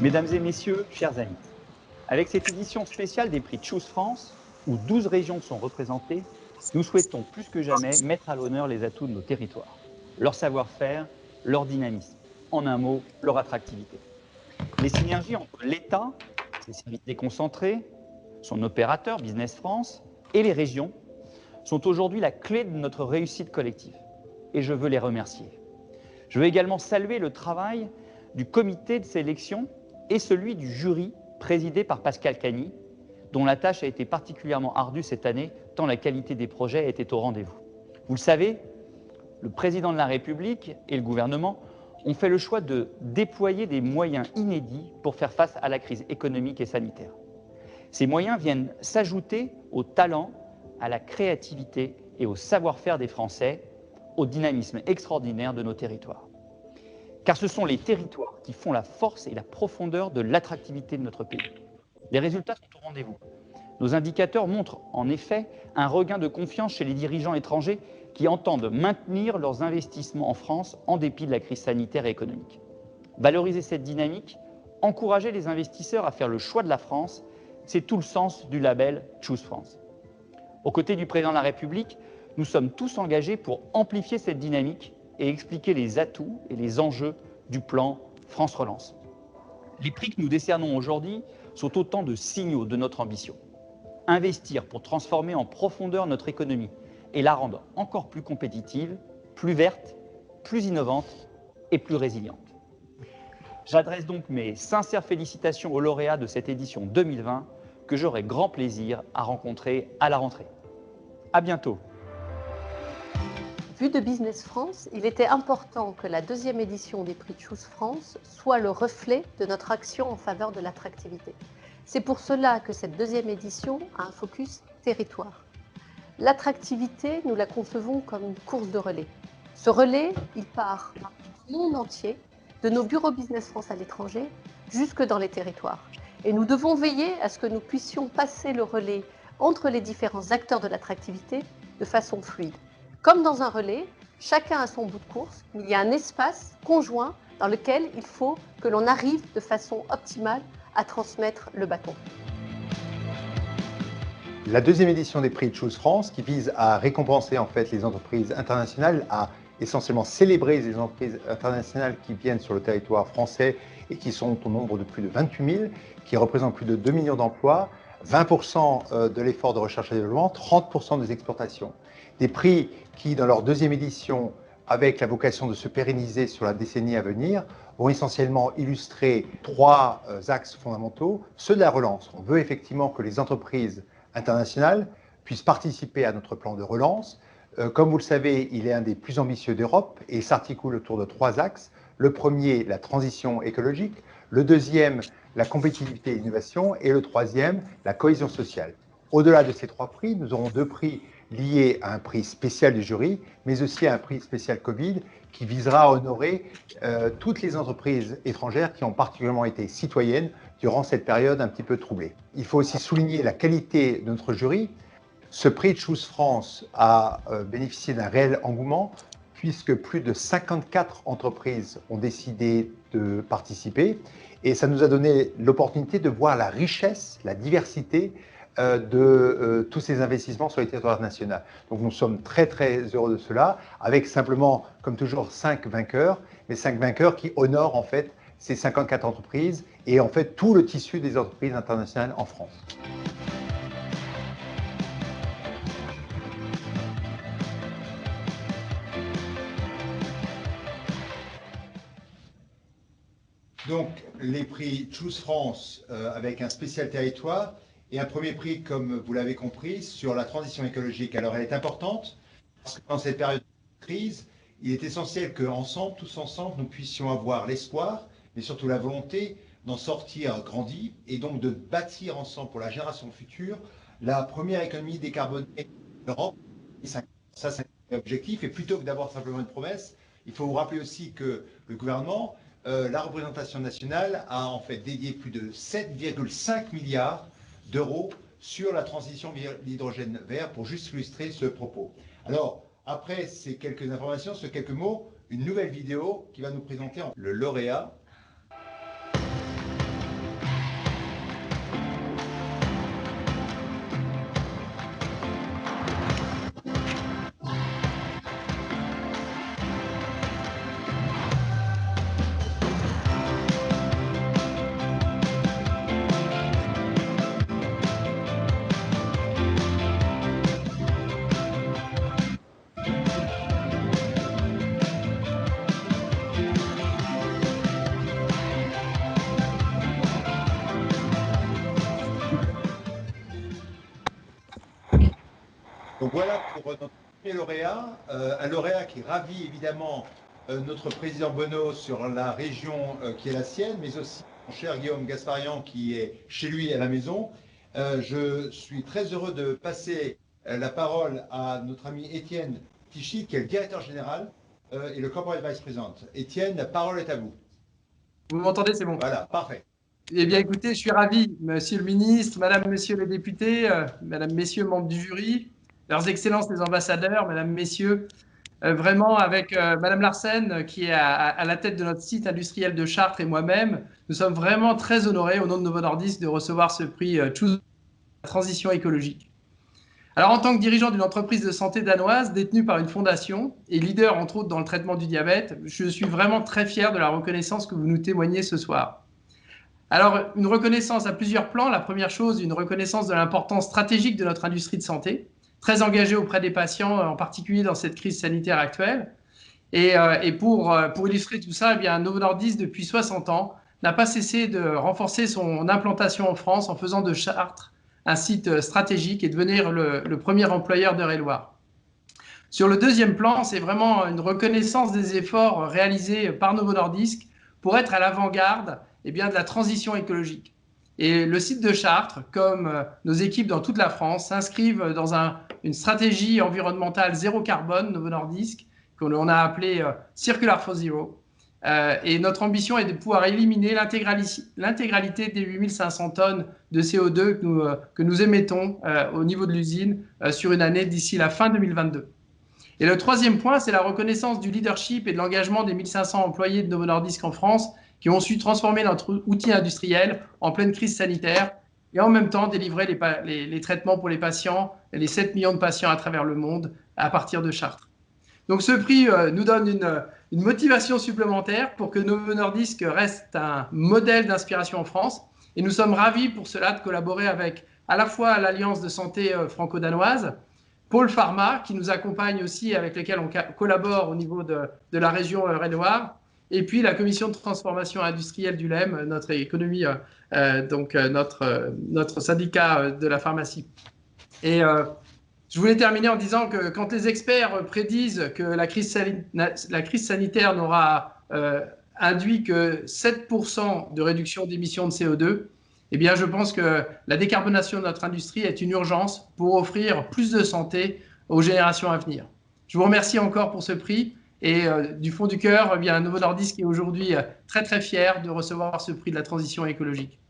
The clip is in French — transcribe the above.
Mesdames et messieurs, chers amis, avec cette édition spéciale des prix Choose France, où 12 régions sont représentées, nous souhaitons plus que jamais mettre à l'honneur les atouts de nos territoires, leur savoir-faire, leur dynamisme, en un mot, leur attractivité. Les synergies entre l'État, ses services déconcentrés, son opérateur Business France et les régions sont aujourd'hui la clé de notre réussite collective. Et je veux les remercier. Je veux également saluer le travail du comité de sélection et celui du jury présidé par Pascal Cagny, dont la tâche a été particulièrement ardue cette année, tant la qualité des projets était au rendez-vous. Vous le savez, le président de la République et le gouvernement ont fait le choix de déployer des moyens inédits pour faire face à la crise économique et sanitaire. Ces moyens viennent s'ajouter au talent, à la créativité et au savoir-faire des Français, au dynamisme extraordinaire de nos territoires. Car ce sont les territoires qui font la force et la profondeur de l'attractivité de notre pays. Les résultats sont au rendez-vous. Nos indicateurs montrent en effet un regain de confiance chez les dirigeants étrangers qui entendent maintenir leurs investissements en France en dépit de la crise sanitaire et économique. Valoriser cette dynamique, encourager les investisseurs à faire le choix de la France, c'est tout le sens du label Choose France. Aux côtés du président de la République, nous sommes tous engagés pour amplifier cette dynamique et expliquer les atouts et les enjeux du plan France Relance. Les prix que nous décernons aujourd'hui sont autant de signaux de notre ambition. Investir pour transformer en profondeur notre économie et la rendre encore plus compétitive, plus verte, plus innovante et plus résiliente. J'adresse donc mes sincères félicitations aux lauréats de cette édition 2020 que j'aurai grand plaisir à rencontrer à la rentrée. À bientôt. Vu de Business France, il était important que la deuxième édition des prix Choose France soit le reflet de notre action en faveur de l'attractivité. C'est pour cela que cette deuxième édition a un focus territoire. L'attractivité, nous la concevons comme une course de relais. Ce relais, il part du monde entier, de nos bureaux Business France à l'étranger, jusque dans les territoires. Et nous devons veiller à ce que nous puissions passer le relais entre les différents acteurs de l'attractivité de façon fluide. Comme dans un relais, chacun a son bout de course, mais il y a un espace conjoint dans lequel il faut que l'on arrive de façon optimale à transmettre le bâton. La deuxième édition des prix Choose France, qui vise à récompenser en fait les entreprises internationales, à essentiellement célébrer les entreprises internationales qui viennent sur le territoire français et qui sont au nombre de plus de 28 000, qui représentent plus de 2 millions d'emplois, 20% de l'effort de recherche et développement, 30% des exportations. Des prix qui, dans leur deuxième édition, avec la vocation de se pérenniser sur la décennie à venir, vont essentiellement illustrer trois axes fondamentaux. Ceux de la relance. On veut effectivement que les entreprises internationales puissent participer à notre plan de relance. Comme vous le savez, il est un des plus ambitieux d'Europe et s'articule autour de trois axes. Le premier, la transition écologique. Le deuxième, la compétitivité et l'innovation. Et le troisième, la cohésion sociale. Au-delà de ces trois prix, nous aurons deux prix liés à un prix spécial du jury, mais aussi à un prix spécial Covid qui visera à honorer toutes les entreprises étrangères qui ont particulièrement été citoyennes durant cette période un petit peu troublée. Il faut aussi souligner la qualité de notre jury. Ce prix Choose France a bénéficié d'un réel engouement puisque plus de 54 entreprises ont décidé de participer et ça nous a donné l'opportunité de voir la richesse, la diversité de tous ces investissements sur les territoires nationaux. Donc nous sommes très heureux de cela, avec simplement, comme toujours, 5 vainqueurs, mais 5 vainqueurs qui honorent en fait ces 54 entreprises et en fait tout le tissu des entreprises internationales en France. Donc les prix Choose France avec un spécial territoire et un premier prix, comme vous l'avez compris, sur la transition écologique. Alors elle est importante parce que dans cette période de crise, il est essentiel qu'ensemble, tous ensemble, nous puissions avoir l'espoir, mais surtout la volonté d'en sortir grandi et donc de bâtir ensemble pour la génération future la première économie décarbonée d'Europe. Ça, c'est un objectif. Et plutôt que d'avoir simplement une promesse, il faut vous rappeler aussi que le gouvernement, la représentation nationale a en fait dédié plus de 7,5 milliards d'euros sur la transition vers l'hydrogène vert pour juste illustrer ce propos. Alors, après ces quelques informations, ces quelques mots, une nouvelle vidéo qui va nous présenter le lauréat. Donc voilà pour notre premier lauréat, un lauréat qui ravit évidemment notre président Bonneau sur la région qui est la sienne, mais aussi mon cher Guillaume Gasparian qui est chez lui à la maison. Je suis très heureux de passer la parole à notre ami Étienne Tichy, qui est le directeur général et le corporate vice president. Étienne, la parole est à vous. Vous m'entendez, c'est bon? Voilà, parfait. Eh bien, écoutez, je suis ravi, monsieur le ministre, madame, monsieur les députés, madame, messieurs, membres du jury, leurs excellences les ambassadeurs, mesdames, messieurs, vraiment avec madame Larsen qui est à la tête de notre site industriel de Chartres et moi-même, nous sommes vraiment très honorés au nom de Novo Nordisk de recevoir ce prix Choose la transition écologique. Alors, en tant que dirigeant d'une entreprise de santé danoise détenue par une fondation et leader entre autres dans le traitement du diabète, je suis vraiment très fier de la reconnaissance que vous nous témoignez ce soir. Alors, une reconnaissance à plusieurs plans. La première chose, une reconnaissance de l'importance stratégique de notre industrie de santé, très engagée auprès des patients, en particulier dans cette crise sanitaire actuelle. Et pour illustrer tout ça, eh bien, Novo Nordisk, depuis 60 ans, n'a pas cessé de renforcer son implantation en France en faisant de Chartres un site stratégique et devenir le premier employeur d'Eure-et-Loir. Sur le deuxième plan, c'est vraiment une reconnaissance des efforts réalisés par Novo Nordisk pour être à l'avant-garde de la transition écologique. Et le site de Chartres, comme nos équipes dans toute la France, s'inscrivent dans une stratégie environnementale zéro carbone, Novo Nordisk, qu'on a appelée Circular for Zero. Et notre ambition est de pouvoir éliminer l'intégralité des 8500 tonnes de CO2 que nous émettons au niveau de l'usine sur une année d'ici la fin 2022. Et le troisième point, c'est la reconnaissance du leadership et de l'engagement des 1500 employés de Novo Nordisk en France qui ont su transformer notre outil industriel en pleine crise sanitaire et en même temps délivrer les traitements pour les patients, les 7 millions de patients à travers le monde à partir de Chartres. Donc ce prix nous donne une motivation supplémentaire pour que Novo Nordisk reste un modèle d'inspiration en France. Et nous sommes ravis pour cela de collaborer avec à la fois l'Alliance de santé franco-danoise, Pôle Pharma, qui nous accompagne aussi, avec lequel on collabore au niveau de la région Eure-et-Loir, et puis la Commission de transformation industrielle du LEM, notre économie, notre syndicat de la pharmacie. Et je voulais terminer en disant que quand les experts prédisent que la crise sanitaire n'aura induit que 7% de réduction d'émissions de CO2, eh bien, je pense que la décarbonation de notre industrie est une urgence pour offrir plus de santé aux générations à venir. Je vous remercie encore pour ce prix et du fond du cœur, eh bien, Novo Nordisk est aujourd'hui très très fier de recevoir ce prix de la transition écologique.